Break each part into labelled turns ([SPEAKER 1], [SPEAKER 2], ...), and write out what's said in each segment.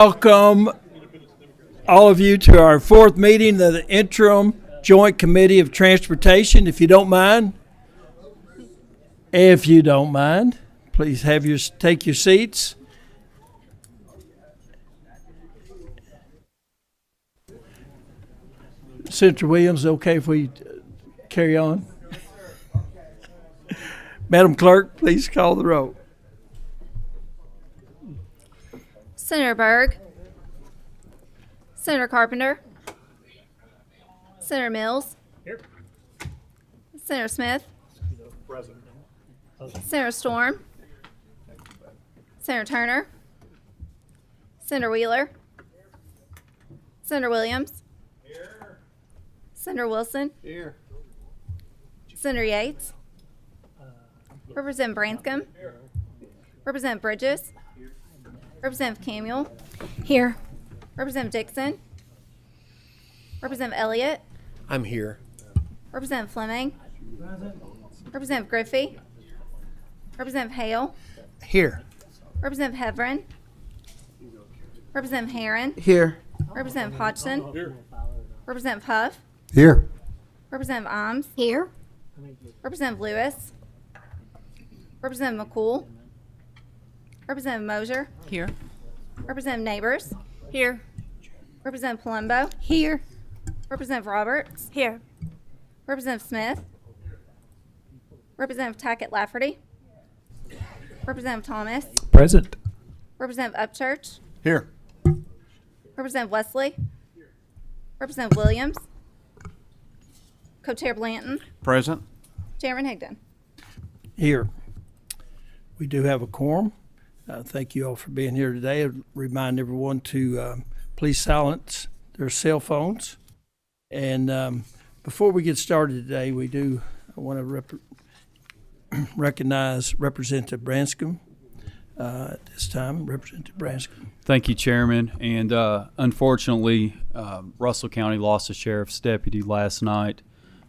[SPEAKER 1] Welcome all of you to our fourth meeting of the Interim Joint Committee of Transportation. If you don't mind, please take your seats. Senator Williams, okay if we carry on? Madam Clerk, please call the roll.
[SPEAKER 2] Senator Byrd, Senator Carpenter, Senator Mills, here. Senator Smith, present. Senator Storm, Senator Turner, Senator Wheeler, Senator Williams, here. Senator Wilson, here. Senator Yates, Representative Branscombe, here. Representative Bridges, Representative Camuel, here. Representative Dixon, Representative Elliott,
[SPEAKER 3] I'm here.
[SPEAKER 2] Representative Fleming, Representative Griffey, Representative Hale,
[SPEAKER 3] Here.
[SPEAKER 2] Representative Heverin, Representative Herron,
[SPEAKER 3] Here.
[SPEAKER 2] Representative Hodgson, here. Representative Huff,
[SPEAKER 3] Here.
[SPEAKER 2] Representative Imes, here. Representative Lewis, Representative McCool, Representative Mosier,
[SPEAKER 4] Here.
[SPEAKER 2] Representative Neighbors,
[SPEAKER 4] Here.
[SPEAKER 2] Representative Palumbo,
[SPEAKER 4] Here.
[SPEAKER 2] Representative Roberts,
[SPEAKER 4] Here.
[SPEAKER 2] Representative Smith, Representative Tackett Lafferty, Representative Thomas,
[SPEAKER 1] Present.
[SPEAKER 2] Representative Upchurch,
[SPEAKER 3] Here.
[SPEAKER 2] Representative Wesley, Representative Williams, Co-Chair Blanton,
[SPEAKER 3] Present.
[SPEAKER 2] Chairman Higdon.
[SPEAKER 1] Here. We do have a quorum. Thank you all for being here today. I remind everyone to please silence their cell phones. And before we get started today, I want to recognize Representative Branscombe at this time. Representative Branscombe.
[SPEAKER 5] Thank you, Chairman. And unfortunately, Russell County lost a sheriff's deputy last night.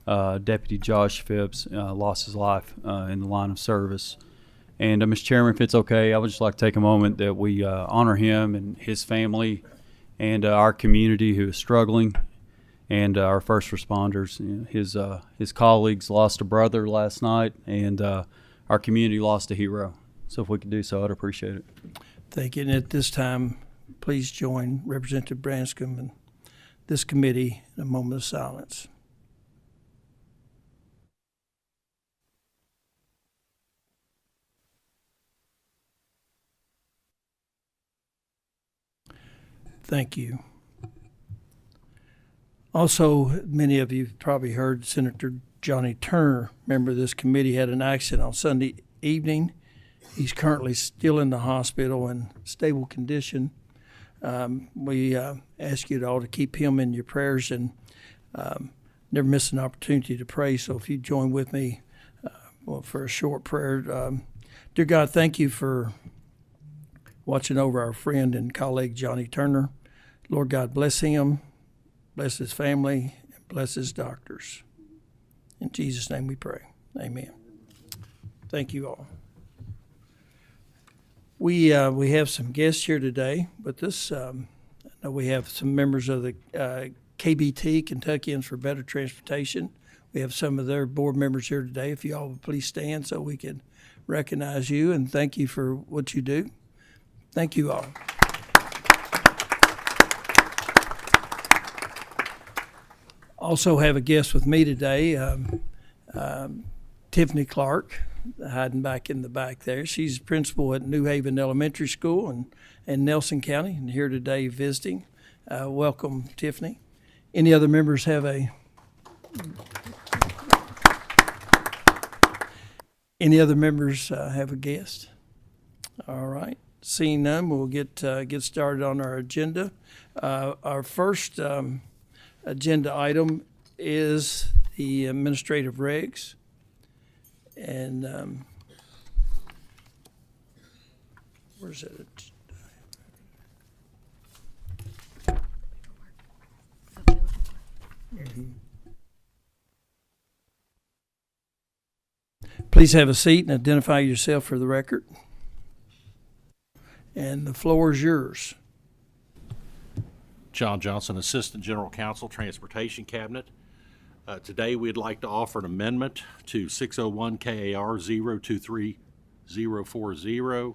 [SPEAKER 5] Deputy Josh Phipps lost his life in the line of service. And Mr. Chairman, if it's okay, I would just like to take a moment that we honor him and his family and our community who is struggling, and our first responders. His colleagues lost a brother last night, and our community lost a hero. So if we could do so, I'd appreciate it.
[SPEAKER 1] Thank you. And at this time, please join Representative Branscombe and this committee in a moment of silence. Thank you. Also, many of you have probably heard Senator Johnny Turner, member of this committee, had an accident on Sunday evening. He's currently still in the hospital in stable condition. We ask you all to keep him in your prayers and never miss an opportunity to pray. So if you join with me for a short prayer. Dear God, thank you for watching over our friend and colleague Johnny Turner. Lord God, bless him, bless his family, and bless his doctors. In Jesus' name we pray. Amen. Thank you all. We have some guests here today, but we have some members of the KBT, Kentuckians for Better Transportation. We have some of their board members here today. If you all would please stand so we can recognize you and thank you for what you do. Thank you all. Also have a guest with me today, Tiffany Clark, hiding back in the back there. She's principal at New Haven Elementary School in Nelson County and here today visiting. Welcome, Tiffany. Any other members have a guest? All right. Seeing none, we'll get started on our agenda. Our first agenda item is the administrative regs. And where's it? Mm-hmm. Please have a seat and identify yourself for the record. And the floor is yours.
[SPEAKER 3] John Johnson, Assistant General Counsel, Transportation Cabinet. Today, we'd like to offer an amendment to 601 KAR 023040.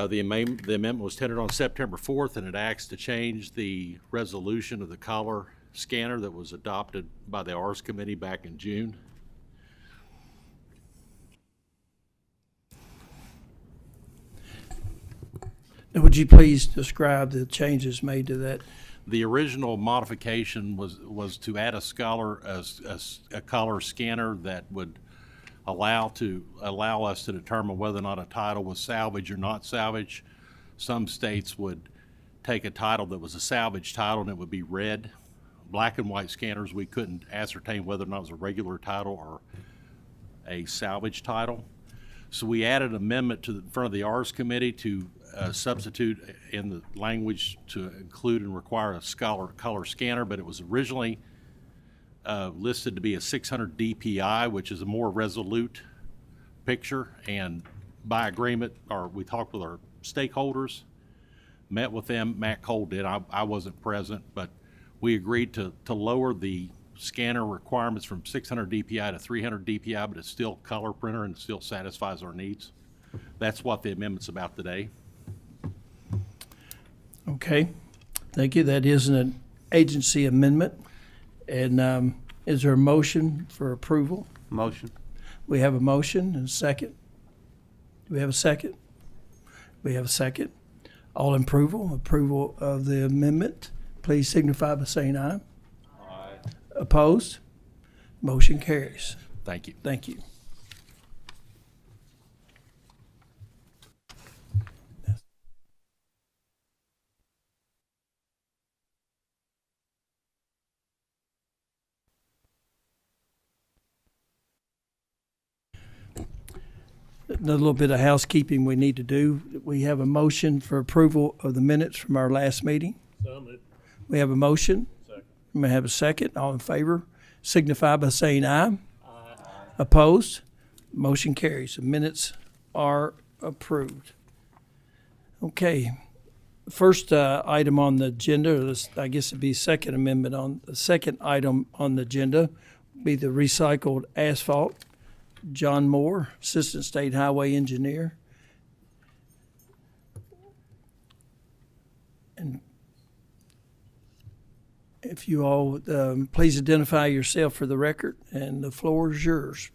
[SPEAKER 3] The amendment was tendered on September 4th, and it acts to change the resolution of the collar scanner that was adopted by the ARS Committee back in June.
[SPEAKER 1] Now, would you please describe the changes made to that?
[SPEAKER 3] The original modification was to add a collar scanner that would allow us to determine whether or not a title was salvage or not salvage. Some states would take a title that was a salvage title and it would be red. Black and white scanners, we couldn't ascertain whether or not it was a regular title or a salvage title. So we added an amendment to the front of the ARS Committee to substitute in the language to include and require a color scanner, but it was originally listed to be a 600 DPI, which is a more resolute picture. And by agreement, we talked with our stakeholders, met with them. Matt Cole did. I wasn't present, but we agreed to lower the scanner requirements from 600 DPI to 300 DPI, but it's still color printer and it still satisfies our needs. That's what the amendment's about today.
[SPEAKER 1] Okay, thank you. That is an agency amendment. And is there a motion for approval?
[SPEAKER 4] Motion.
[SPEAKER 1] We have a motion and a second. Do we have a second? We have a second. All in approval of the amendment, please signify by saying aye. Aye. Opposed? Motion carries.
[SPEAKER 3] Thank you.
[SPEAKER 1] Thank you. Another little bit of housekeeping we need to do. We have a motion for approval of the minutes from our last meeting.
[SPEAKER 6] So moved.
[SPEAKER 1] We have a motion.
[SPEAKER 6] Second.
[SPEAKER 1] We may have a second. All in favor, signify by saying aye. Aye. Opposed? Motion carries. The minutes are approved. Okay. First item on the agenda, I guess it'd be second amendment on the second item on the agenda, be the recycled asphalt. John Moore, Assistant State Highway Engineer. And if you all please identify yourself for the record, and the floor is yours.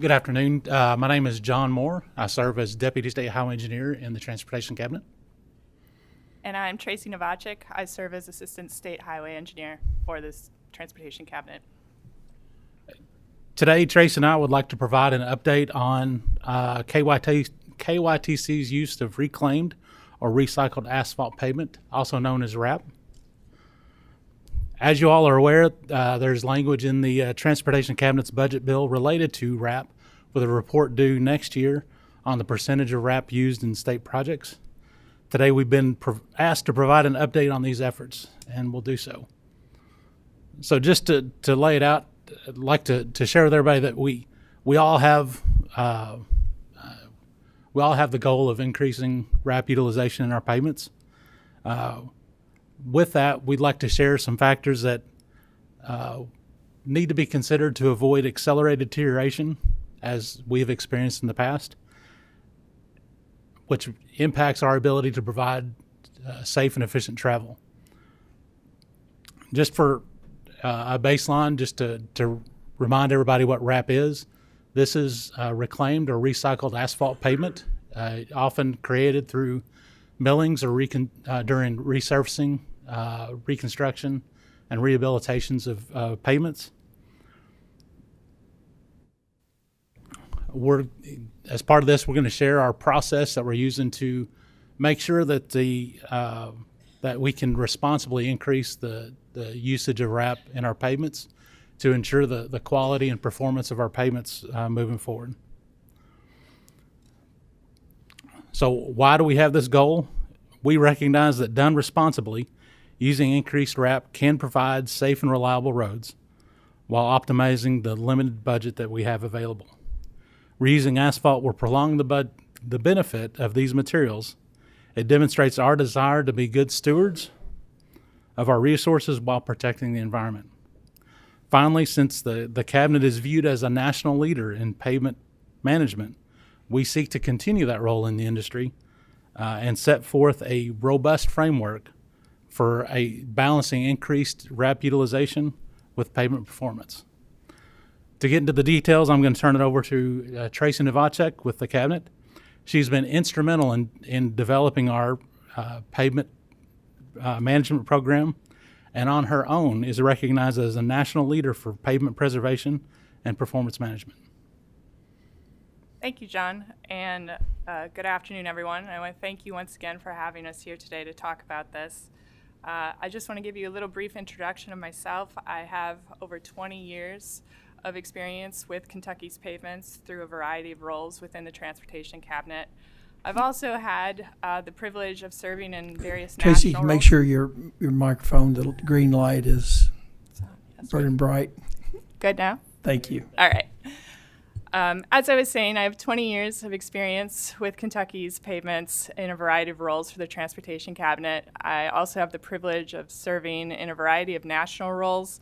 [SPEAKER 6] Good afternoon. My name is John Moore. I serve as Deputy State Highway Engineer in the Transportation Cabinet.
[SPEAKER 7] And I'm Tracy Novacek. I serve as Assistant State Highway Engineer for this Transportation Cabinet.
[SPEAKER 6] Today, Tracy and I would like to provide an update on KYTC's use of reclaimed or recycled asphalt pavement, also known as RAP. As you all are aware, there's language in the Transportation Cabinet's budget bill related to RAP, with a report due next year on the percentage of RAP used in state projects. Today, we've been asked to provide an update on these efforts, and we'll do so. So just to lay it out, I'd like to share with everybody that we all have the goal of increasing RAP utilization in our pavements. With that, we'd like to share some factors that need to be considered to avoid accelerated deterioration, as we have experienced in the past, which impacts our ability to provide safe and efficient travel. Just for a baseline, just to remind everybody what RAP is, this is reclaimed or recycled asphalt pavement, often created through millings or during resurfacing, reconstruction, and rehabilitations of pavements. As part of this, we're going to share our process that we're using to make sure that that we can responsibly increase the usage of RAP in our pavements to ensure the quality and performance of our pavements moving forward. So why do we have this goal? We recognize that done responsibly, using increased RAP can provide safe and reliable roads while optimizing the limited budget that we have available. Reusing asphalt will prolong the benefit of these materials. It demonstrates our desire to be good stewards of our resources while protecting the environment. Finally, since the Cabinet is viewed as a national leader in pavement management, we seek to continue that role in the industry and set forth a robust framework for a balancing increased RAP utilization with pavement performance. To get into the details, I'm going to turn it over to Tracy Novacek with the Cabinet. She's been instrumental in developing our pavement management program, and on her own is recognized as a national leader for pavement preservation and performance management.
[SPEAKER 7] Thank you, John, and good afternoon, everyone. I want to thank you once again for having us here today to talk about this. I just want to give you a little brief introduction of myself. I have over 20 years of experience with Kentucky's pavements through a variety of roles within the Transportation Cabinet. I've also had the privilege of serving in various
[SPEAKER 1] Tracy,
[SPEAKER 7] national
[SPEAKER 1] make
[SPEAKER 7] roles.
[SPEAKER 1] sure your microphone, the green light is burning bright.
[SPEAKER 7] Good now?
[SPEAKER 1] Thank you.
[SPEAKER 7] All right. As I was saying, I have 20 years of experience with Kentucky's pavements in a variety of roles for the Transportation Cabinet. I also have the privilege of serving in a variety of national roles,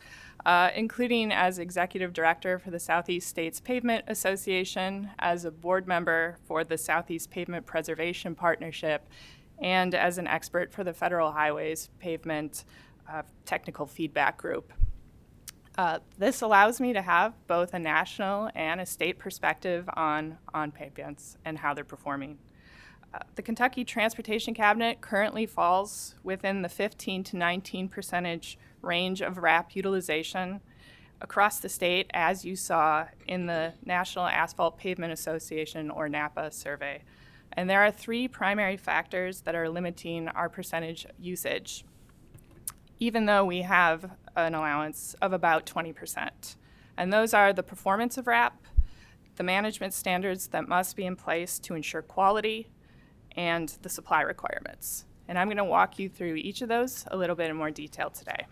[SPEAKER 7] including as Executive Director for the Southeast States Pavement Association, as a board member for the Southeast Pavement Preservation Partnership, and as an expert for the Federal Highways Pavement Technical Feedback Group. This allows me to have both a national and a state perspective on pavements and how they're performing. The Kentucky Transportation Cabinet currently falls within the 15 to 19% range of RAP utilization across the state, as you saw in the National Asphalt Pavement Association, or NAPA, survey. And there are three primary factors that are limiting our percentage usage, even though we have an allowance of about 20%. And those are the performance of RAP, the management standards that must be in place to ensure quality, and the supply requirements. And I'm going to walk you through each of those a little bit in more detail today.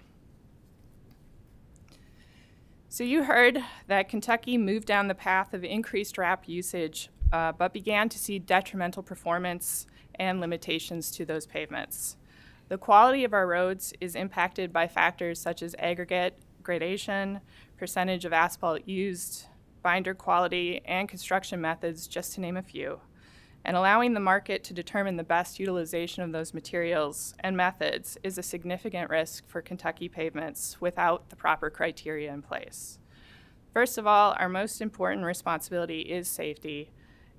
[SPEAKER 7] So you heard that Kentucky moved down the path of increased RAP usage, but began to see detrimental performance and limitations to those pavements. The quality of our roads is impacted by factors such as aggregate, gradation, percentage of asphalt used, binder quality, and construction methods, just to name a few. And allowing the market to determine the best utilization of those materials and methods is a significant risk for Kentucky pavements without the proper criteria in place. First of all, our most important responsibility is safety.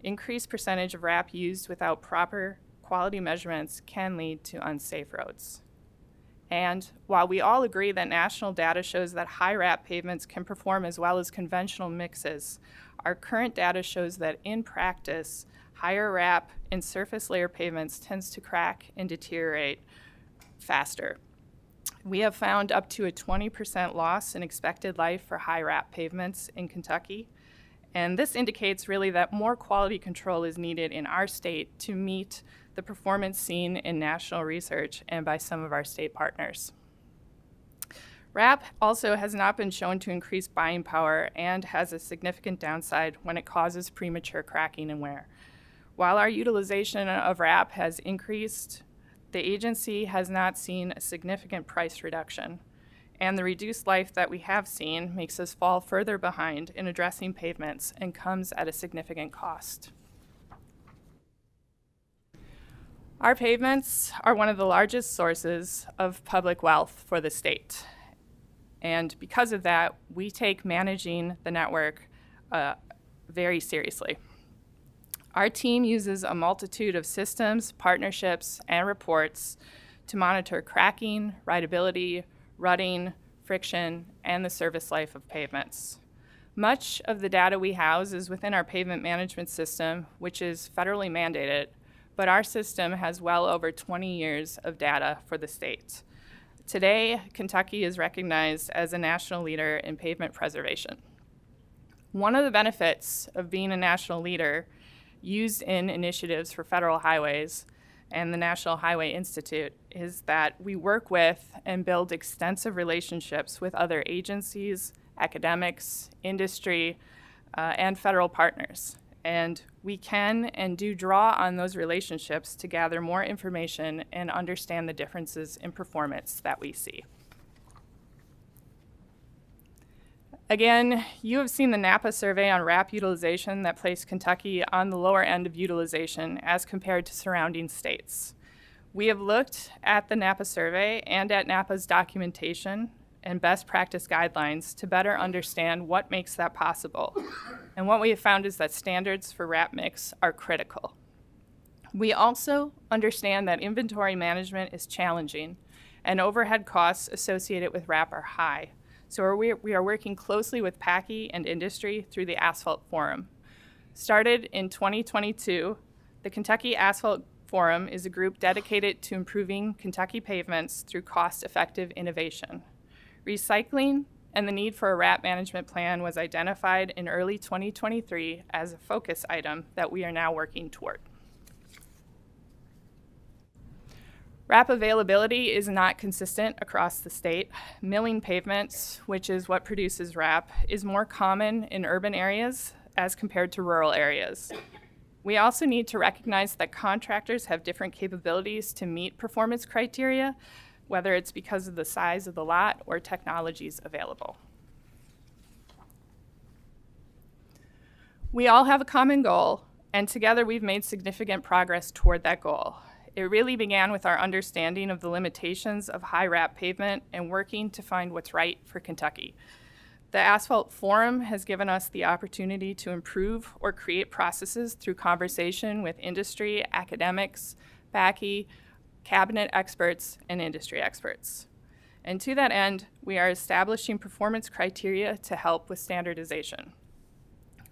[SPEAKER 7] Increased percentage of RAP used without proper quality measurements can lead to unsafe roads. And while we all agree that national data shows that high RAP pavements can perform as well as conventional mixes, our current data shows that in practice, higher RAP in surface layer pavements tends to crack and deteriorate faster. We have found up to a 20% loss in expected life for high RAP pavements in Kentucky. And this indicates really that more quality control is needed in our state to meet the performance seen in national research and by some of our state partners. RAP also has not been shown to increase buying power and has a significant downside when it causes premature cracking and wear. While our utilization of RAP has increased, the agency has not seen a significant price reduction, and the reduced life that we have seen makes us fall further behind in addressing pavements and comes at a significant cost. Our pavements are one of the largest sources of public wealth for the state. And because of that, we take managing the network very seriously. Our team uses a multitude of systems, partnerships, and reports to monitor cracking, rideability, rutting, friction, and the service life of pavements. Much of the data we house is within our pavement management system, which is federally mandated, but our system has well over 20 years of data for the state. Today, Kentucky is recognized as a national leader in pavement preservation. One of the benefits of being a national leader used in initiatives for federal highways and the National Highway Institute is that we work with and build extensive relationships with other agencies, academics, industry, and federal partners. And we can and do draw on those relationships to gather more information and understand the differences in performance that we see. Again, you have seen the NAPA survey on RAP utilization that placed Kentucky on the lower end of utilization as compared to surrounding states. We have looked at the NAPA survey and at NAPA's documentation and best practice guidelines to better understand what makes that possible. And what we have found is that standards for RAP mix are critical. We also understand that inventory management is challenging and overhead costs associated with RAP are high. So we are working closely with PACI and industry through the Asphalt Forum. Started in 2022, the Kentucky Asphalt Forum is a group dedicated to improving Kentucky pavements through cost-effective innovation. Recycling and the need for a RAP management plan was identified in early 2023 as a focus item that we are now working toward. RAP availability is not consistent across the state. Milling pavements, which is what produces RAP, is more common in urban areas as compared to rural areas. We also need to recognize that contractors have different capabilities to meet performance criteria, whether it's because of the size of the lot or technologies available. We all have a common goal, and together we've made significant progress toward that goal. It really began with our understanding of the limitations of high RAP pavement and working to find what's right for Kentucky. The Asphalt Forum has given us the opportunity to improve or create processes through conversation with industry, academics, PACI, cabinet experts, and industry experts. And to that end, we are establishing performance criteria to help with standardization.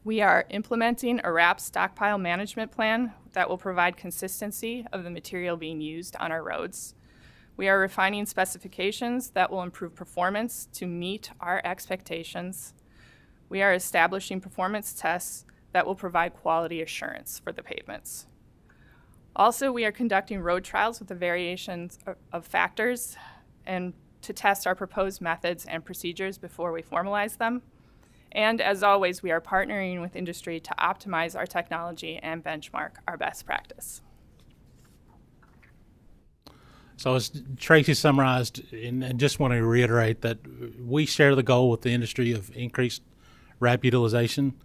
[SPEAKER 7] We are implementing a RAP stockpile management plan that will provide consistency of the material being used on our roads. We are refining specifications that will improve performance to meet our expectations. We are establishing performance tests that will provide quality assurance for the pavements. Also, we are conducting road trials with the variations of factors and to test our proposed methods and procedures before we formalize them. And as always, we are partnering with industry to optimize our technology and benchmark our best practice.
[SPEAKER 6] So as Tracy summarized, and just want to reiterate that we share the goal with the industry of increased RAP utilization.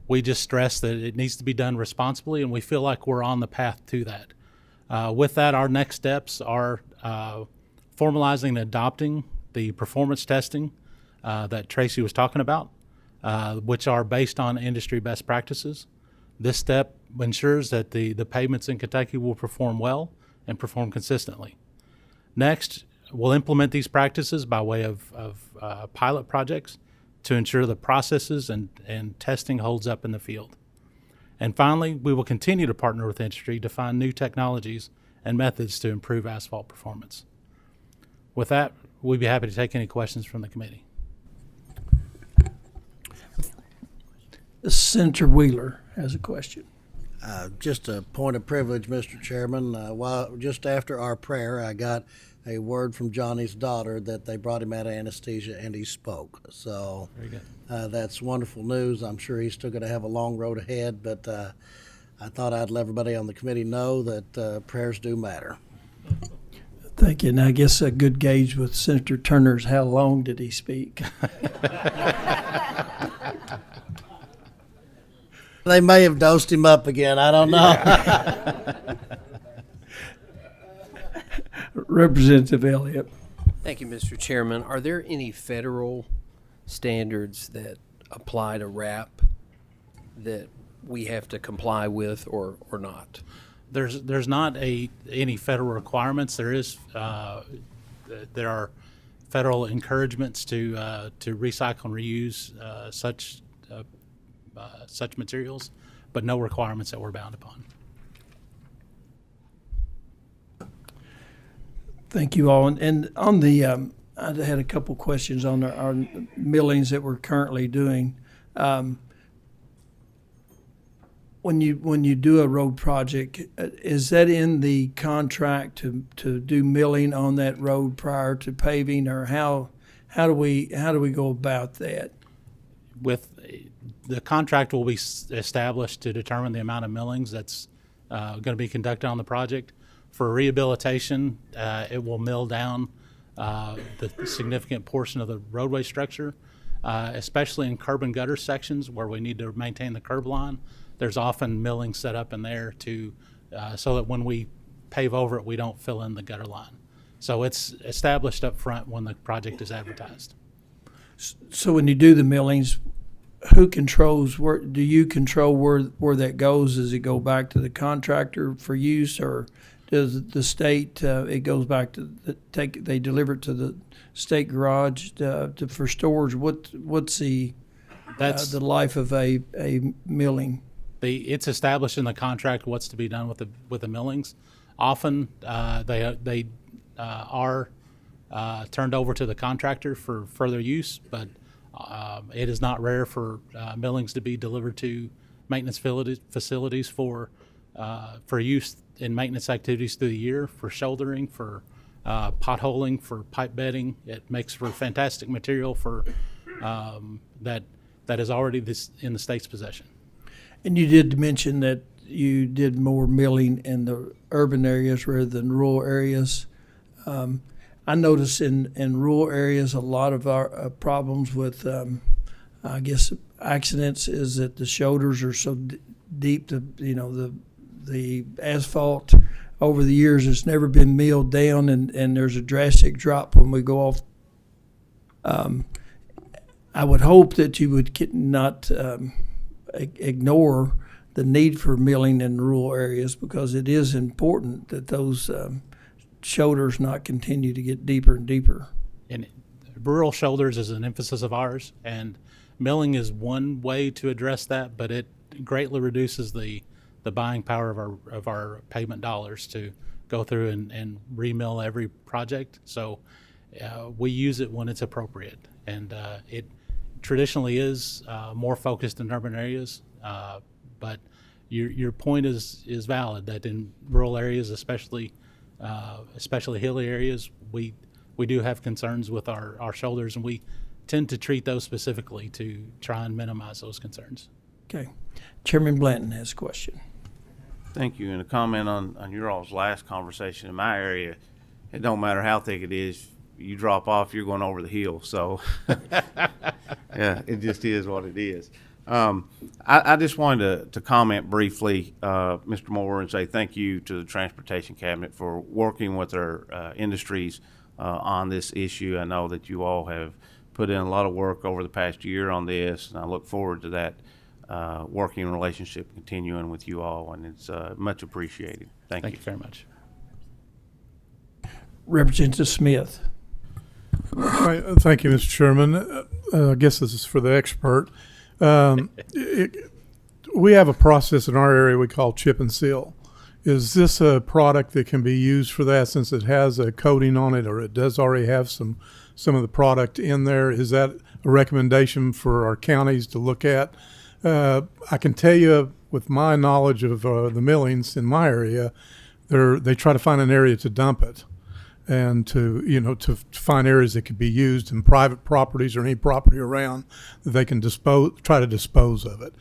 [SPEAKER 6] We just stress that it needs to be done responsibly, and we feel like we're on the path to that. With that, our next steps are formalizing and adopting the performance testing that Tracy was talking about, which are based on industry best practices. This step ensures that the pavements in Kentucky will perform well and perform consistently. Next, we'll implement these practices by way of pilot projects to ensure the processes and testing holds up in the field. And finally, we will continue to partner with industry to find new technologies and methods to improve asphalt performance. With that, we'd be happy to take any questions from the committee.
[SPEAKER 1] Senator Wheeler has a question.
[SPEAKER 4] Just a point of privilege, Mr. Chairman. Just after our prayer, I got a word from Johnny's daughter that they brought him out of anesthesia and he spoke. So
[SPEAKER 6] Very good.
[SPEAKER 4] That's wonderful news. I'm sure he's still going to have a long road ahead, but I thought I'd let everybody on the committee know that prayers do matter.
[SPEAKER 1] Thank you. And I guess a good gauge with Senator Turner is how long did he speak?
[SPEAKER 4] They may have dosed him up again. I don't know.
[SPEAKER 1] Representative Elliott.
[SPEAKER 8] Thank you, Mr. Chairman. Are there any federal standards that apply to RAP that we have to comply with or not?
[SPEAKER 6] There's not any federal requirements. There are federal encouragements to recycle and reuse such materials, but no requirements that we're bound upon.
[SPEAKER 1] Thank you all. And on the, I had a couple questions on our millings that we're currently doing. when you do a road project, is that in the contract to do milling on that road prior to paving, or how do we go about that?
[SPEAKER 6] With the contract will be established to determine the amount of millings that's going to be conducted on the project. For rehabilitation, it will mill down the significant portion of the roadway structure, especially in curb and gutter sections where we need to maintain the curb line. There's often milling set up in there to so that when we pave over it, we don't fill in the gutter line. So it's established up front when the project is advertised.
[SPEAKER 1] So when you do the millings, who controls where? Do you control where that goes? Does it go back to the contractor for use, or does the state? It goes back to they deliver it to the state garage for storage. What's the life of a milling?
[SPEAKER 6] It's established in the contract what's to be done with the millings. Often they are turned over to the contractor for further use, but it is not rare for millings to be delivered to maintenance facilities for use in maintenance activities through the year, for shouldering, for potholing, for pipe bedding. It makes for fantastic material for that is already in the state's possession.
[SPEAKER 1] And you did mention that you did more milling in the urban areas rather than rural areas. I notice in rural areas a lot of our problems with, I guess, accidents is that the shoulders are so deep. The asphalt over the years has never been milled down, and there's a drastic drop when we go off. I would hope that you would not ignore the need for milling in rural areas, because it is important that those shoulders not continue to get deeper and deeper.
[SPEAKER 6] And rural shoulders is an emphasis of ours, and milling is one way to address that, but it greatly reduces the buying power of our pavement dollars to go through and remill every project. So we use it when it's appropriate, and it traditionally is more focused in urban areas, but your point is valid that in rural areas, especially hilly areas, we do have concerns with our shoulders, and we tend to treat those specifically to try and minimize those concerns.
[SPEAKER 1] Okay. Chairman Blanton has a question.
[SPEAKER 9] Thank you. And a comment on your all's last conversation. In my area, it don't matter how thick it is, you drop off, you're going over the hill. So, yeah, it just is what it is. I just wanted to comment briefly, Mr. Moore, and say thank you to the Transportation Cabinet for working with our industries on this issue. I know that you all have put in a lot of work over the past year on this, and I look forward to that working relationship continuing with you all, and it's much appreciated. Thank you.
[SPEAKER 6] Thank you very much.
[SPEAKER 1] Representative Smith.
[SPEAKER 10] Thank you, Mr. Chairman. I guess this is for the expert. We have a process in our area we call chip and seal. Is this a product that can be used for that, since it has a coating on it, or it does already have some of the product in there? Is that a recommendation for our counties to look at? I can tell you, with my knowledge of the millings in my area, they try to find an area to dump it, and to find areas that could be used in private properties or any property around that they can try to dispose of it.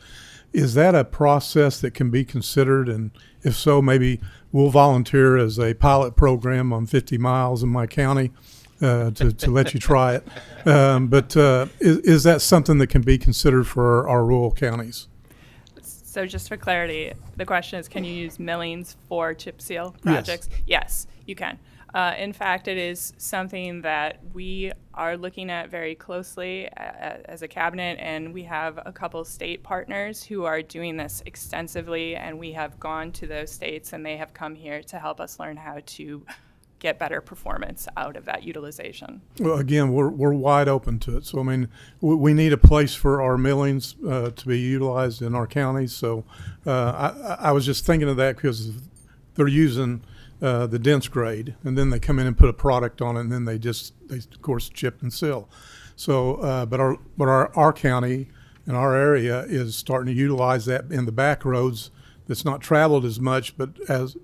[SPEAKER 10] Is that a process that can be considered? And if so, maybe we'll volunteer as a pilot program on 50 miles in my county to let you try it. But is that something that can be considered for our rural counties?
[SPEAKER 7] So just for clarity, the question is, can you use millings for chip seal projects? Yes, you can. In fact, it is something that we are looking at very closely as a cabinet, and we have a couple state partners who are doing this extensively, and we have gone to those states and they have come here to help us learn how to get better performance out of that utilization.
[SPEAKER 10] Well, again, we're wide open to it. So, I mean, we need a place for our millings to be utilized in our counties. So I was just thinking of that because they're using the dense grade, and then they come in and put a product on it, and then they of course chip and seal. So, but our county in our area is starting to utilize that in the back roads that's not traveled as much, but as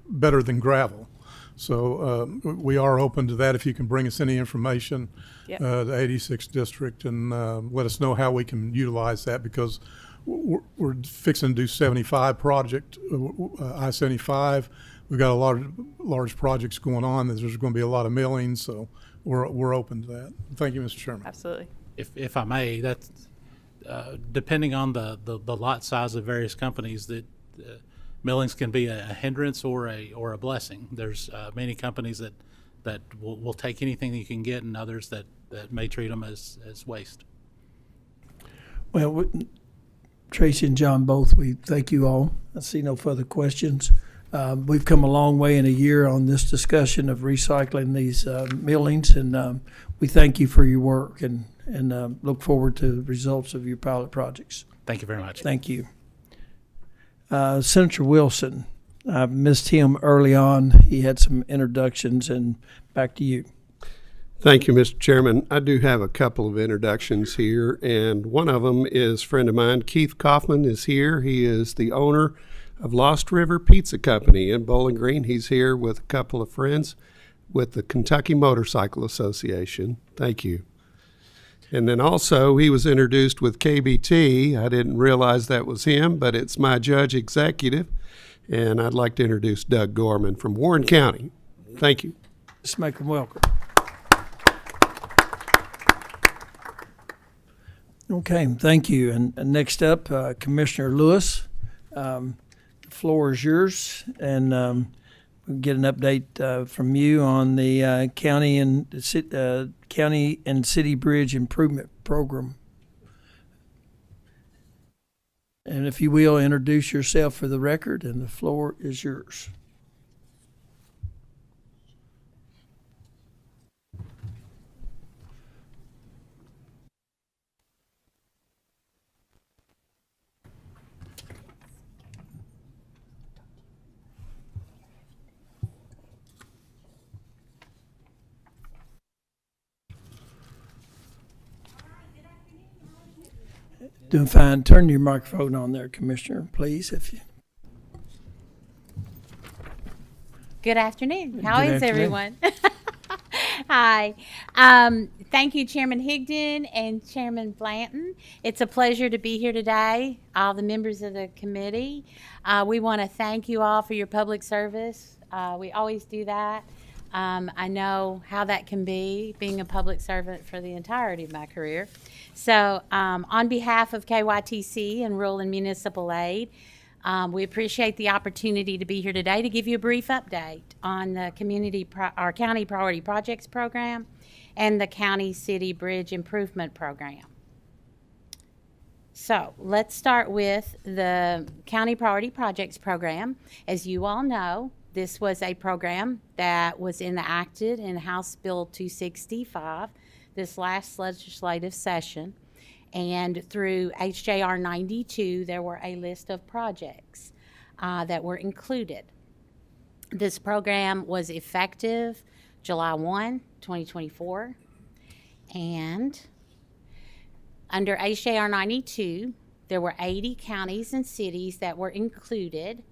[SPEAKER 10] better than gravel. So we are open to that if you can bring us any information,
[SPEAKER 7] Yep.
[SPEAKER 10] the 86th district, and let us know how we can utilize that, because we're fixing to do 75 project, I-75. We've got a lot of large projects going on. There's going to be a lot of millings, so we're open to that. Thank you, Mr. Chairman.
[SPEAKER 7] Absolutely.
[SPEAKER 6] If I may, that's depending on the lot size of various companies, that millings can be a hindrance or a blessing. There's many companies that will take anything that you can get, and others that may treat them as waste.
[SPEAKER 1] Well, Tracy and John both, we thank you all. I see no further questions. We've come a long way in a year on this discussion of recycling these millings, and we thank you for your work and look forward to the results of your pilot projects.
[SPEAKER 6] Thank you very much.
[SPEAKER 1] Thank you. Senator Wilson, I missed him early on. He had some introductions, and back to you.
[SPEAKER 11] Thank you, Mr. Chairman. I do have a couple of introductions here, and one of them is a friend of mine. Keith Kaufman is here. He is the owner of Lost River Pizza Company in Bowling Green. He's here with a couple of friends with the Kentucky Motorcycle Association. Thank you. And then also, he was introduced with KBT. I didn't realize that was him, but it's my judge executive, and I'd like to introduce Doug Gorman from Warren County. Thank you.
[SPEAKER 1] Let's make them welcome. Okay, thank you. And next up, Commissioner Lewis. The floor is yours, and we'll get an update from you on the county and city bridge improvement program. And if you will, introduce yourself for the record, and the floor is yours. Doing fine. Turn your microphone on there, Commissioner, please. If you.
[SPEAKER 12] Good afternoon. How
[SPEAKER 1] Good
[SPEAKER 12] is
[SPEAKER 1] afternoon.
[SPEAKER 12] everyone? Hi. Thank you, Chairman Higdon and Chairman Blanton. It's a pleasure to be here today, all the members of the committee. We want to thank you all for your public service. We always do that. I know how that can be, being a public servant for the entirety of my career. So on behalf of KYTC and Rural and Municipal Aid, we appreciate the opportunity to be here today to give you a brief update on the our County Priority Projects Program and the County City Bridge Improvement Program. So let's start with the County Priority Projects Program. As you all know, this was a program that was enacted in House Bill 265 this last legislative session. And through HJR 92, there were a list of projects that were included. This program was effective July 1, 2024. And under HJR 92, there were 80 counties and cities that were included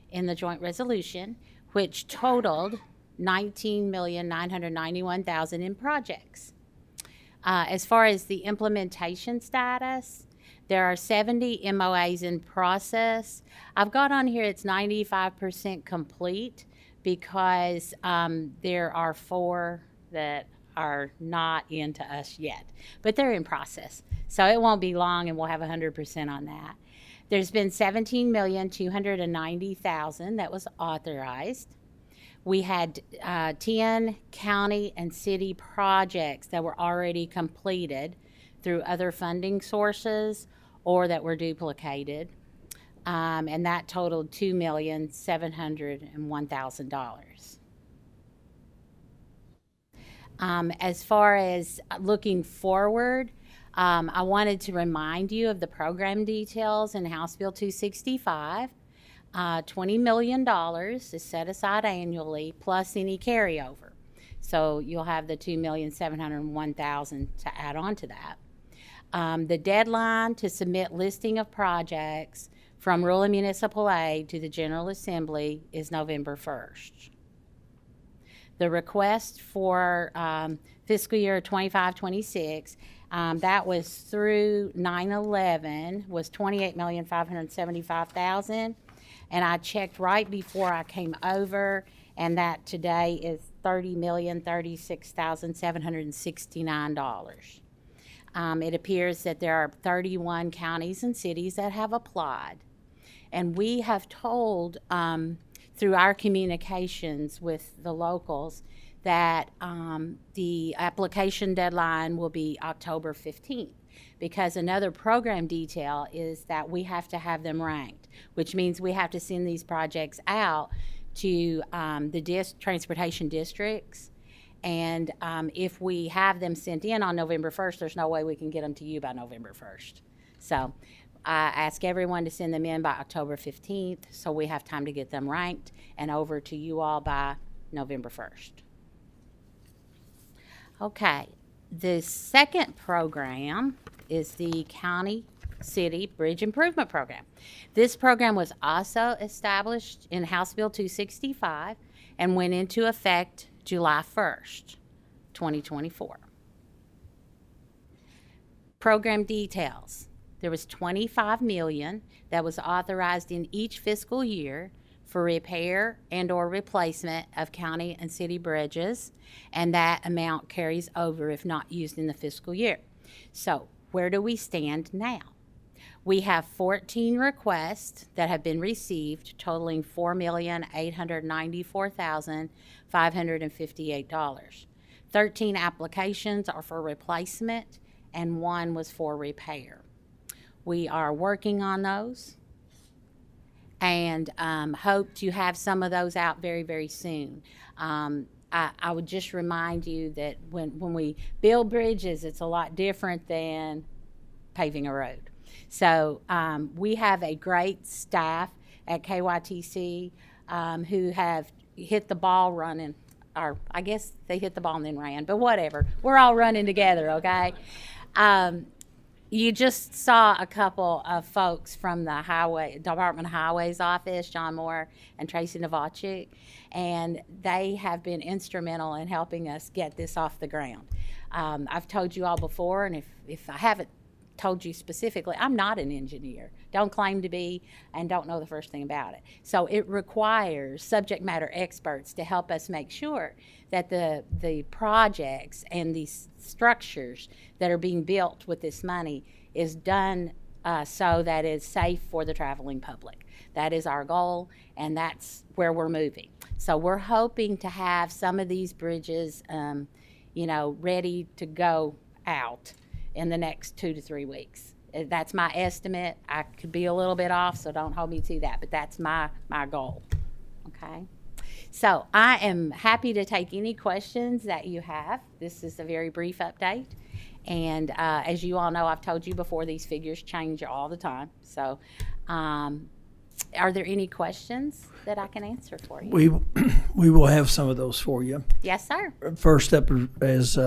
[SPEAKER 12] in the joint resolution, which totaled $19,991,000 in projects. As far as the implementation status, there are 70 MOAs in process. I've got on here it's 95% complete because there are 4 that are not into us yet, but they're in process. So it won't be long and we'll have 100% on that. There's been $17,290,000 that was authorized. We had 10 county and city projects that were already completed through other funding sources or that were duplicated, and that totaled $2,701,000. As far as looking forward, I wanted to remind you of the program details in House Bill 265. $20 million is set aside annually plus any carryover. So you'll have the $2,701,000 to add on to that. The deadline to submit listing of projects from rural and municipal aid to the General Assembly is November 1st. The request for fiscal year 25-26, that was through 9/11, was $28,575,000, and I checked right before I came over, and that today is $30,036,769. It appears that there are 31 counties and cities that have applied, and we have told through our communications with the locals that the application deadline will be October 15th, because another program detail is that we have to have them ranked, which means we have to send these projects out to the transportation districts. And if we have them sent in on November 1st, there's no way we can get them to you by November 1st. So I ask everyone to send them in by October 15th so we have time to get them ranked and over to you all by November 1st. Okay, the second program is the County City Bridge Improvement Program. This program was also established in House Bill 265 and went into effect July 1st, 2024. Program details. There was $25 million that was authorized in each fiscal year for repair and or replacement of county and city bridges, and that amount carries over if not used in the fiscal year. So where do we stand now? We have 14 requests that have been received, totaling $4,894,558. 13 applications are for replacement, and 1 was for repair. We are working on those and hope to have some of those out very, very soon. I would just remind you that when we build bridges, it's a lot different than paving a road. So we have a great staff at KYTC who have hit the ball running, or I guess they hit the ball and then ran, but whatever. We're all running together, okay? You just saw a couple of folks from the Department of Highways office, John Moore and Tracy Novacek, and they have been instrumental in helping us get this off the ground. I've told you all before, and if I haven't told you specifically, I'm not an engineer, don't claim to be, and don't know the first thing about it. So it requires subject matter experts to help us make sure that the projects and these structures that are being built with this money is done so that it's safe for the traveling public. That is our goal, and that's where we're moving. So we're hoping to have some of these bridges, ready to go out in the next 2 to 3 weeks. That's my estimate. I could be a little bit off, so don't hold me to that, but that's my goal, okay? So I am happy to take any questions that you have. This is a very brief update. And as you all know, I've told you before, these figures change all the time. So are there any questions that I can answer for you?
[SPEAKER 1] We will have some of those for you.
[SPEAKER 12] Yes, sir.
[SPEAKER 1] First up is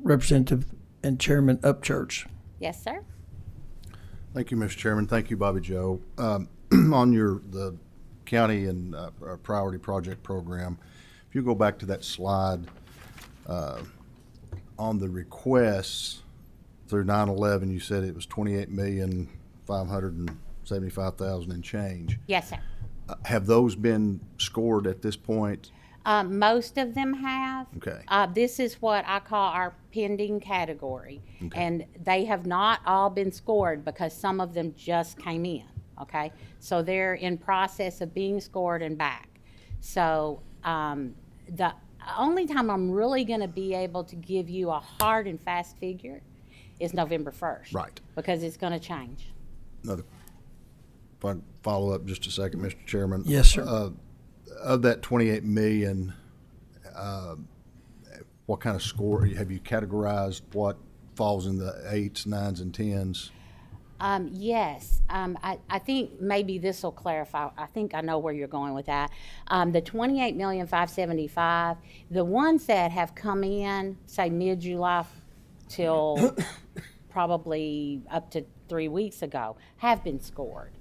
[SPEAKER 1] Representative and Chairman Upchurch.
[SPEAKER 12] Yes, sir.
[SPEAKER 13] Thank you, Mr. Chairman. Thank you, Bobby Joe. On the county and priority project program, if you go back to that slide on the requests through 9/11, you said it was 28,575,000 and change.
[SPEAKER 12] Yes, sir.
[SPEAKER 13] Have those been scored at this point?
[SPEAKER 12] Most of them have.
[SPEAKER 13] Okay.
[SPEAKER 12] This is what I call our pending category.
[SPEAKER 13] Okay.
[SPEAKER 12] And they have not all been scored because some of them just came in, okay? So they're in process of being scored and back. So the only time I'm really going to be able to give you a hard and fast figure is November 1st.
[SPEAKER 13] Right.
[SPEAKER 12] Because it's going to change.
[SPEAKER 13] Another follow up just a second, Mr. Chairman.
[SPEAKER 1] Yes, sir.
[SPEAKER 13] Of that 28 million, what kind of score have you categorized? What falls in the 8s, 9s, and 10s?
[SPEAKER 12] Yes. I think maybe this will clarify. I think I know where you're going with that. The 28,575,000, the ones that have come in, say mid-July till probably up to 3 weeks ago, have been scored.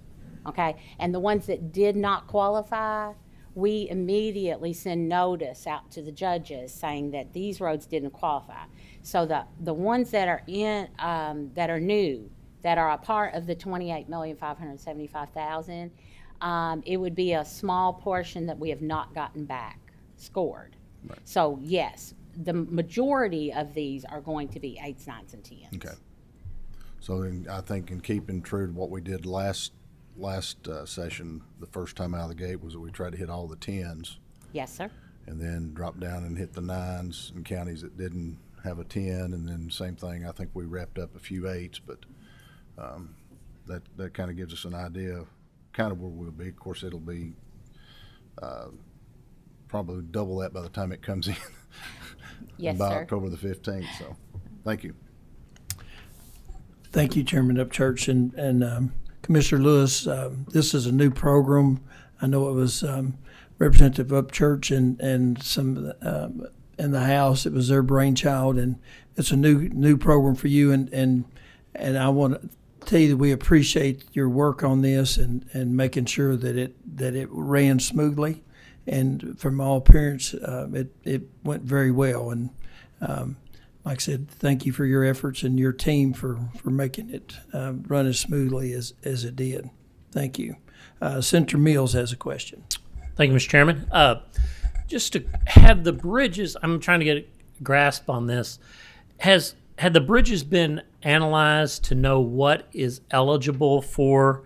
[SPEAKER 12] Okay, and the ones that did not qualify, we immediately send notice out to the judges saying that these roads didn't qualify. So the ones that are in that are new, that are a part of the 28,575,000, it would be a small portion that we have not gotten back scored.
[SPEAKER 13] Right.
[SPEAKER 12] So yes, the majority of these are going to be 8s, 9s, and 10s.
[SPEAKER 13] Okay. So then I think in keeping true to what we did last session, the first time out of the gate was that we tried to hit all the 10s.
[SPEAKER 12] Yes, sir.
[SPEAKER 13] And then drop down and hit the 9s in counties that didn't have a 10, and then same thing, I think we wrapped up a few 8s, but that kind of gives us an idea of kind of where we'll be. Of course, it'll be probably double that by the time it comes in.
[SPEAKER 12] Yes,
[SPEAKER 13] by
[SPEAKER 12] sir.
[SPEAKER 13] October the 15th, so thank you.
[SPEAKER 1] Thank you, Chairman Upchurch and Commissioner Lewis. This is a new program. I know it was Representative Upchurch and some in the House. It was their brainchild, and it's a new program for you. And I want to tell you that we appreciate your work on this and making sure that it ran smoothly. And from all appearance, it went very well. And like I said, thank you for your efforts and your team for making it run as smoothly as it did. Thank you. Senator Mills has a question.
[SPEAKER 14] Thank you, Mr. Chairman. Just to have the bridges, I'm trying to get a grasp on this. Had the bridges been analyzed to know what is eligible for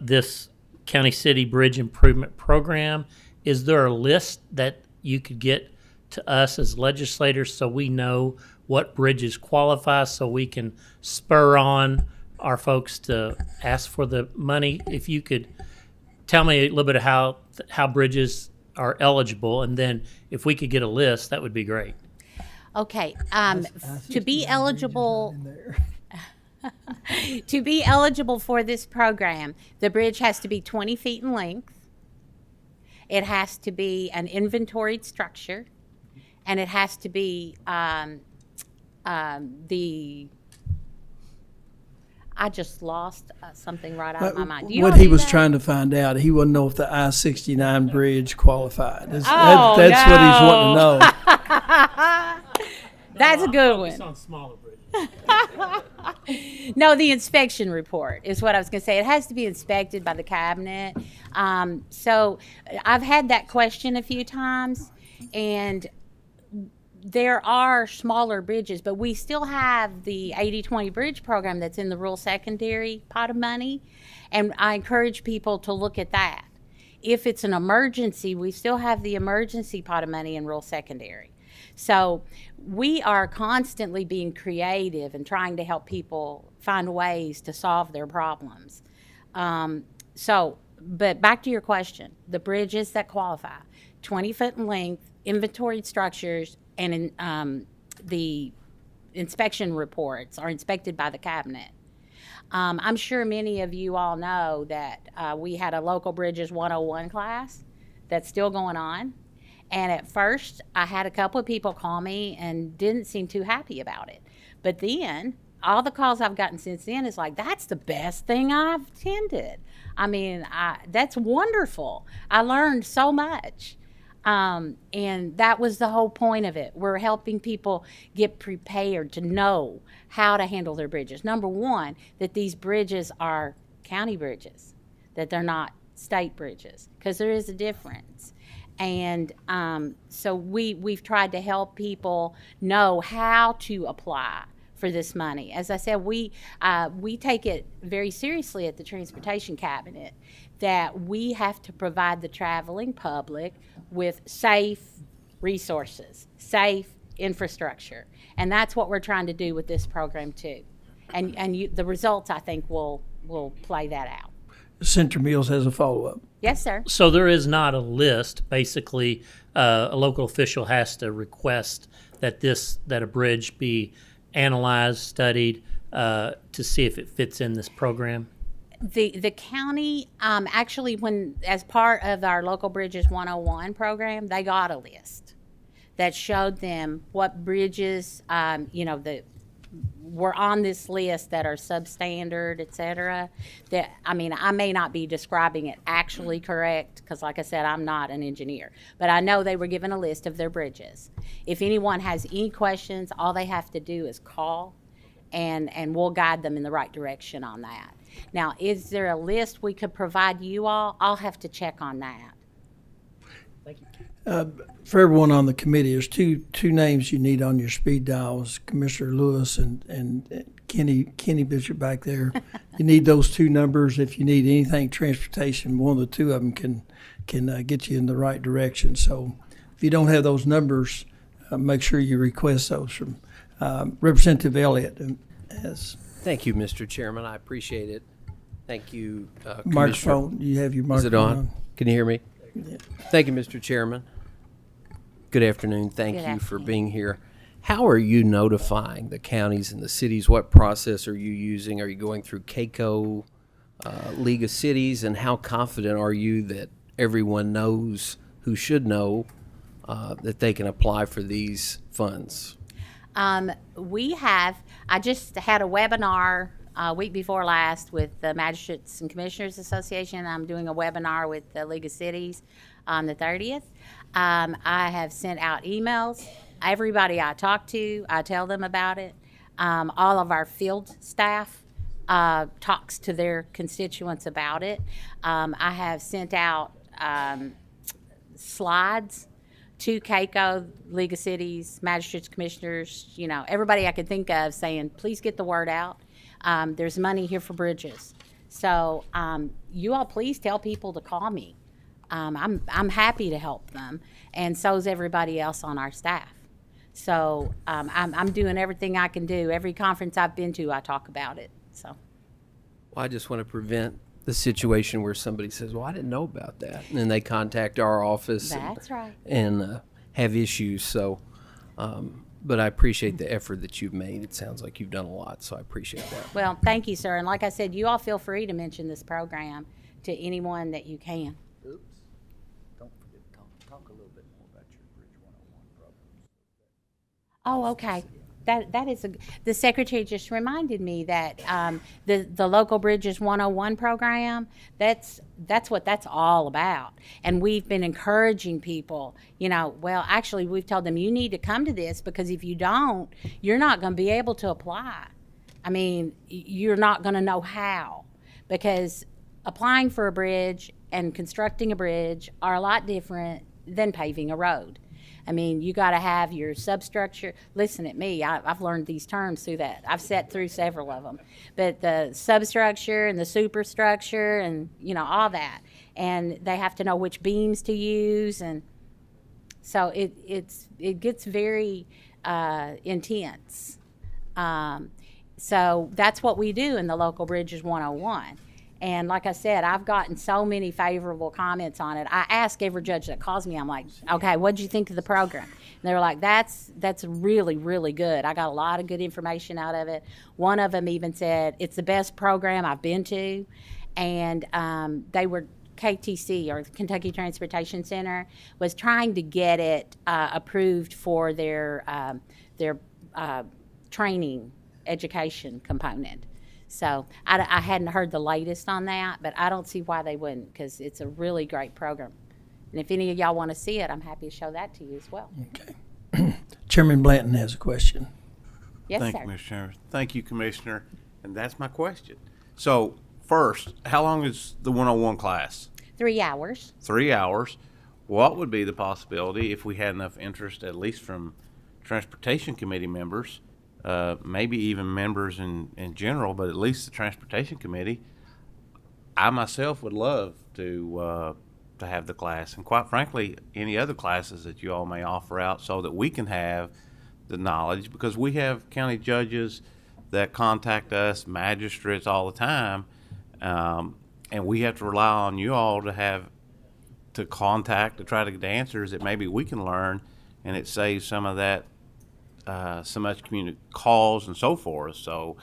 [SPEAKER 14] this county city bridge improvement program? Is there a list that you could get to us as legislators so we know what bridges qualify, so we can spur on our folks to ask for the money? If you could tell me a little bit of how bridges are eligible, and then if we could get a list, that would be great.
[SPEAKER 12] Okay, to be eligible to be eligible for this program, the bridge has to be 20 feet in length. It has to be an inventoried structure, and it has to be I just lost something right out of my mind. Do you
[SPEAKER 1] What
[SPEAKER 12] know
[SPEAKER 1] he was
[SPEAKER 12] that?
[SPEAKER 1] trying to find out, he wanted to know if the I-69 bridge qualified. That's
[SPEAKER 12] Oh,
[SPEAKER 1] what he's wanting to know.
[SPEAKER 12] That's a good one.
[SPEAKER 14] on smaller bridges.
[SPEAKER 12] No, the inspection report is what I was going to say. It has to be inspected by the cabinet. So I've had that question a few times, and there are smaller bridges, but we still have the 80-20 bridge program that's in the rural secondary pot of money, and I encourage people to look at that. If it's an emergency, we still have the emergency pot of money in rural secondary. So we are constantly being creative and trying to help people find ways to solve their problems. But back to your question, the bridges that qualify, 20 foot in length, inventoried structures, and the inspection reports are inspected by the cabinet. I'm sure many of you all know that we had a Local Bridges 101 class that's still going on. And at first, I had a couple of people call me and didn't seem too happy about it. But then, all the calls I've gotten since then is like, that's the best thing I've attended. I mean, that's wonderful. I learned so much. And that was the whole point of it. We're helping people get prepared to know how to handle their bridges. Number one, that these bridges are county bridges, that they're not state bridges, because there is a difference. And so we've tried to help people know how to apply for this money. As I said, we take it very seriously at the Transportation Cabinet that we have to provide the traveling public with safe resources, safe infrastructure. And that's what we're trying to do with this program too. And the results, I think, will play that out.
[SPEAKER 1] Senator Mills has a follow-up.
[SPEAKER 12] Yes, sir.
[SPEAKER 14] So there is not a list. Basically, a local official has to request that a bridge be analyzed, studied, to see if it fits in this program.
[SPEAKER 12] The county, actually, as part of our Local Bridges 101 program, they got a list that showed them what bridges, were on this list that are substandard, et cetera, that, I mean, I may not be describing it actually correct, because like I said, I'm not an engineer, but I know they were given a list of their bridges. If anyone has any questions, all they have to do is call, and we'll guide them in the right direction on that. Now, is there a list we could provide you all? I'll have to check on that.
[SPEAKER 1] For everyone on the committee, there's two names you need on your speed dials, Commissioner Lewis and Kenny Bishop back there. You need those two numbers. If you need anything transportation, one of the two of them can get you in the right direction. So if you don't have those numbers, make sure you request those from Representative Elliott.
[SPEAKER 8] Thank you, Mr. Chairman. I appreciate it. Thank you, Commissioner.
[SPEAKER 1] Microphone. You have your microphone.
[SPEAKER 8] Is it on? Can you hear me?
[SPEAKER 1] Yeah.
[SPEAKER 8] Thank you, Mr. Chairman. Good afternoon. Thank
[SPEAKER 12] Good
[SPEAKER 8] you for
[SPEAKER 12] afternoon.
[SPEAKER 8] being here. How are you notifying the counties and the cities? What process are you using? Are you going through CAECO, League of Cities? And how confident are you that everyone knows who should know that they can apply for these funds?
[SPEAKER 12] I just had a webinar week before last with the Magistrates and Commissioners Association. I'm doing a webinar with the League of Cities on the 30th. I have sent out emails. Everybody I talk to, I tell them about it. All of our field staff talks to their constituents about it. I have sent out slides to CAECO, League of Cities, Magistrates, Commissioners, everybody I could think of, saying, please get the word out. There's money here for bridges. So you all please tell people to call me. I'm happy to help them, and so is everybody else on our staff. So I'm doing everything I can do. Every conference I've been to, I talk about it. So.
[SPEAKER 8] Well, I just want to prevent the situation where somebody says, well, I didn't know about that. And then they contact our office.
[SPEAKER 12] That's right.
[SPEAKER 8] And have issues. So, but I appreciate the effort that you've made. It sounds like you've done a lot, so I appreciate that.
[SPEAKER 12] Well, thank you, sir. And like I said, you all feel free to mention this program to anyone that you can.
[SPEAKER 15] Oops. Don't forget to talk a little bit more about your Bridge 101 program.
[SPEAKER 12] Oh, okay. That is the secretary just reminded me that the local Bridges 101 program, that's what that's all about. And we've been encouraging people, well, actually we've told them you need to come to this, because if you don't, you're not going to be able to apply. I mean, you're not going to know how, because applying for a bridge and constructing a bridge are a lot different than paving a road. I mean, you got to have your substructure. Listen at me. I've learned these terms through that. I've sat through several of them. But the substructure and the superstructure and, all that. And they have to know which beams to use. And so it gets very intense. So that's what we do in the local Bridges 101. And like I said, I've gotten so many favorable comments on it. I ask every judge that calls me, I'm like, okay, what'd you think of the program? And they were like, that's really, really good. I got a lot of good information out of it. One of them even said, it's the best program I've been to. And they were, KTC, or Kentucky Transportation Center, was trying to get it approved for their training education component. So I hadn't heard the latest on that, but I don't see why they wouldn't, because it's a really great program. And if any of y'all want to see it, I'm happy to show that to you as well.
[SPEAKER 1] Okay. Chairman Blanton has a question.
[SPEAKER 12] Yes,
[SPEAKER 9] Thank
[SPEAKER 12] sir.
[SPEAKER 9] you, Mr. Chairman. Thank you, Commissioner. And that's my question. So first, how long is the 101 class?
[SPEAKER 12] 3 hours.
[SPEAKER 9] 3 hours. What would be the possibility, if we had enough interest, at least from Transportation Committee members, maybe even members in general, but at least the Transportation Committee, I myself would love to have the class, and quite frankly, any other classes that you all may offer out, so that we can have the knowledge, because we have county judges that contact us, magistrates all the time, and we have to rely on you all to contact to try to get answers that maybe we can learn, and it saves some of that so much community calls and so forth. So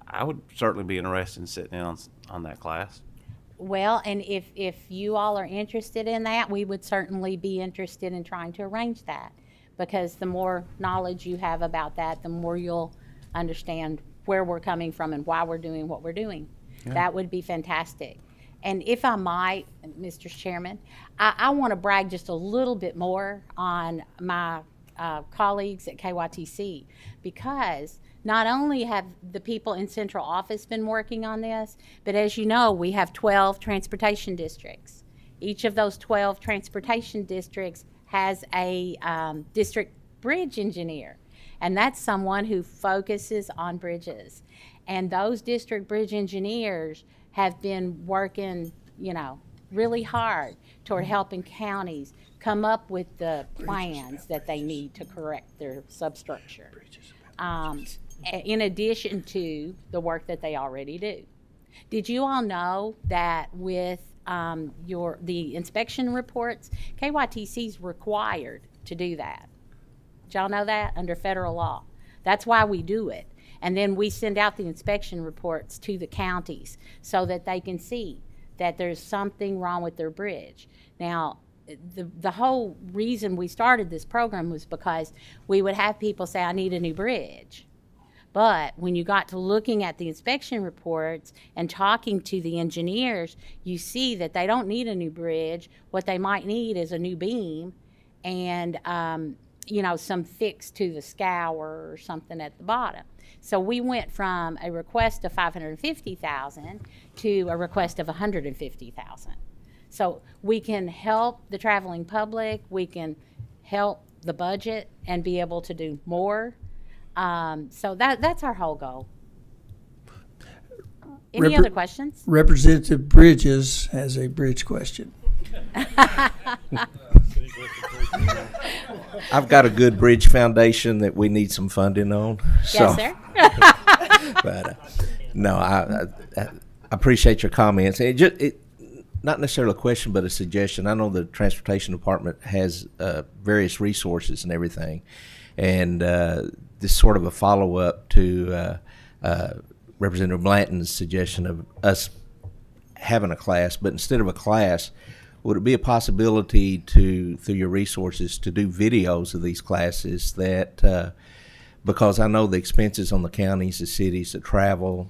[SPEAKER 9] I would certainly be interested in sitting in on that class.
[SPEAKER 12] Well, and if you all are interested in that, we would certainly be interested in trying to arrange that, because the more knowledge you have about that, the more you'll understand where we're coming from and why we're doing what we're doing. That would be fantastic. And if I might, Mr. Chairman, I want to brag just a little bit more on my colleagues at KYTC, because not only have the people in central office been working on this, but as you know, we have 12 transportation districts. Each of those 12 transportation districts has a district bridge engineer, and that's someone who focuses on bridges. And those district bridge engineers have been working, really hard toward helping counties come up with the plans that they need to correct their substructure, in addition to the work that they already do. Did you all know that with the inspection reports, KYTC is required to do that? Did y'all know that? Under federal law. That's why we do it. And then we send out the inspection reports to the counties so that they can see that there's something wrong with their bridge. Now, the whole reason we started this program was because we would have people say, I need a new bridge. But when you got to looking at the inspection reports and talking to the engineers, you see that they don't need a new bridge. What they might need is a new beam and, some fix to the scour or something at the bottom. So we went from a request of $550,000 to a request of $150,000. So we can help the traveling public, we can help the budget and be able to do more. So that's our whole goal. Any other questions?
[SPEAKER 1] Representative Bridges has a bridge question.
[SPEAKER 16] I've got a good bridge foundation that we need some funding on.
[SPEAKER 12] Yes, sir.
[SPEAKER 16] But no, I appreciate your comments. Not necessarily a question, but a suggestion. I know the transportation department has various resources and everything, and this sort of a follow up to Representative Blanton's suggestion of us having a class, but instead of a class, would it be a possibility to, through your resources, to do videos of these classes that, because I know the expenses on the counties, the cities, the travel,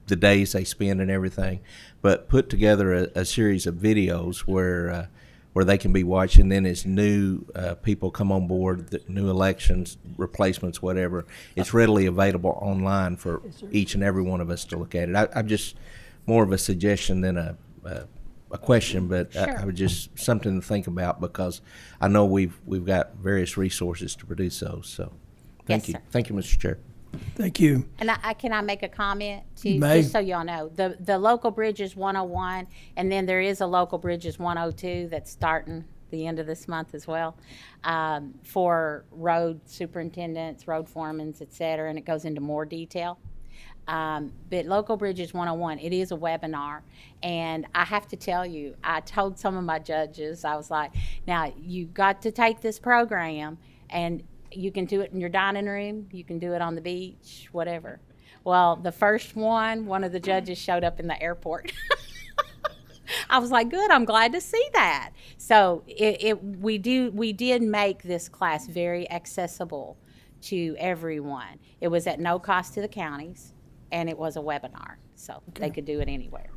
[SPEAKER 16] the days they spend and everything, but put together a series of videos where they can be watched, and then as new people come on board, the new elections, replacements, whatever, it's readily available online for each and every one of us to look at it. I'm just more of a suggestion than a question, but
[SPEAKER 12] Sure.
[SPEAKER 16] I would just something to think about, because I know we've got various resources to produce those. So, thank
[SPEAKER 12] Yes,
[SPEAKER 16] you,
[SPEAKER 12] sir.
[SPEAKER 16] thank you, Mr. Chair.
[SPEAKER 1] Thank you.
[SPEAKER 12] And can I make a comment too,
[SPEAKER 1] You may.
[SPEAKER 12] just so y'all know? The local bridges 101, and then there is a local bridges 102 that's starting the end of this month as well, for road superintendents, road foremans, et cetera, and it goes into more detail. But Local Bridges 101, it is a webinar. And I have to tell you, I told some of my judges, I was like, now you've got to take this program, and you can do it in your dining room, you can do it on the beach, whatever. Well, the first one of the judges showed up in the airport. I was like, good, I'm glad to see that. So we did make this class very accessible to everyone. It was at no cost to the counties, and it was a webinar, so they could do it anywhere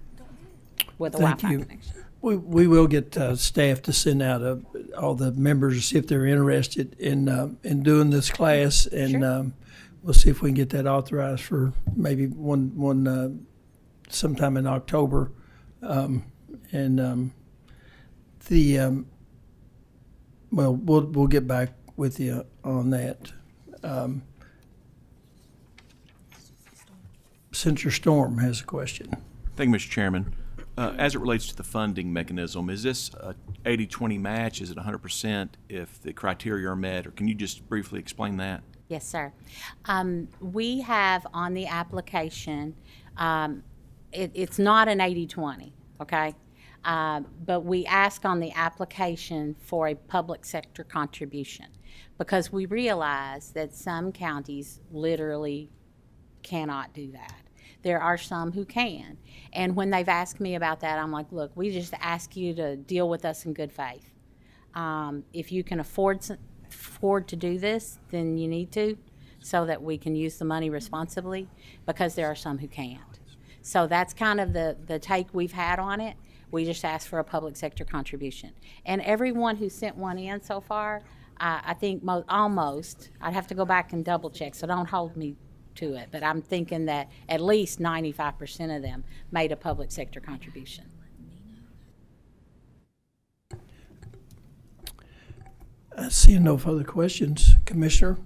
[SPEAKER 12] with a
[SPEAKER 1] Thank
[SPEAKER 12] Wi-Fi
[SPEAKER 1] you.
[SPEAKER 12] connection.
[SPEAKER 1] We will get staff to send out all the members to see if they're interested in doing this class, and
[SPEAKER 12] Sure.
[SPEAKER 1] We'll see if we can get that authorized for maybe one sometime in October, we'll get back with you on that. Senator Storm has a question.
[SPEAKER 17] Thank you, Mr. Chairman. As it relates to the funding mechanism, is this a 80-20 match? Is it 100% if the criteria are met? Or can you just briefly explain that?
[SPEAKER 12] Yes, sir. We have on the application, it's not an 80-20, okay? But we ask on the application for a public sector contribution, because we realize that some counties literally cannot do that. There are some who can. And when they've asked me about that, I'm like, look, we just ask you to deal with us in good faith. If you can afford to do this, then you need to. so that we can use the money responsibly, because there are some who can't. So that's kind of the take we've had on it. We just asked for a public sector contribution. And everyone who sent one in so far, I think almost, I'd have to go back and double check, so don't hold me to it, but I'm thinking that at least 95% of them made a public sector contribution.
[SPEAKER 1] Seeing no further questions, Commissioner,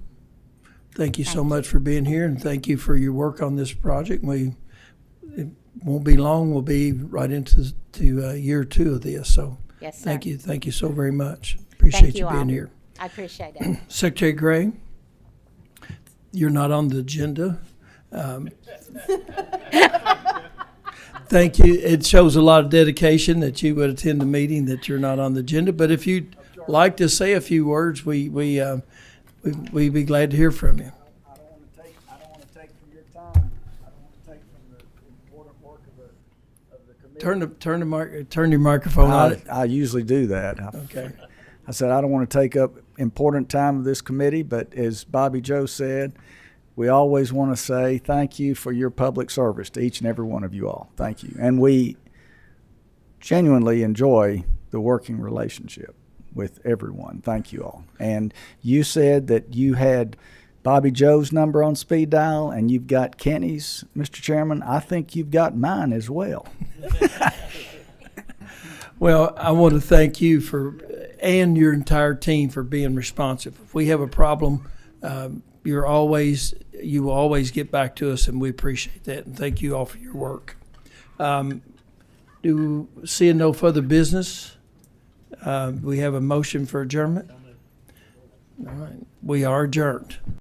[SPEAKER 1] thank you so much for being here, and thank you for your work on this project. It won't be long. We'll be right into year 2 of this. So
[SPEAKER 12] Yes, sir.
[SPEAKER 1] thank you so very much. Appreciate you
[SPEAKER 12] all.
[SPEAKER 1] being here.
[SPEAKER 12] I appreciate it.
[SPEAKER 1] Secretary Gray, you're not on the agenda. Thank you. It shows a lot of dedication that you would attend the meeting, that you're not on the agenda. But if you'd like to say a few words, we'd be glad to hear from you.
[SPEAKER 15] I don't want to take from your time. I don't want to take from the important work of the committee.
[SPEAKER 1] Turn your microphone on.
[SPEAKER 15] I usually do that.
[SPEAKER 1] Okay.
[SPEAKER 15] I said I don't want to take up important time of this committee, but as Bobby Joe said, we always want to say thank you for your public service to each and every one of you all. Thank you. And we genuinely enjoy the working relationship with everyone. Thank you all. And you said that you had Bobby Joe's number on speed dial and you've got Kenny's, Mr. Chairman. I think you've got mine as well.
[SPEAKER 1] Well, I want to thank you and your entire team for being responsive. If we have a problem, you will always get back to us, and we appreciate that. And thank you all for your work. Seeing no further business, we have a motion for adjournment. All right, we are adjourned.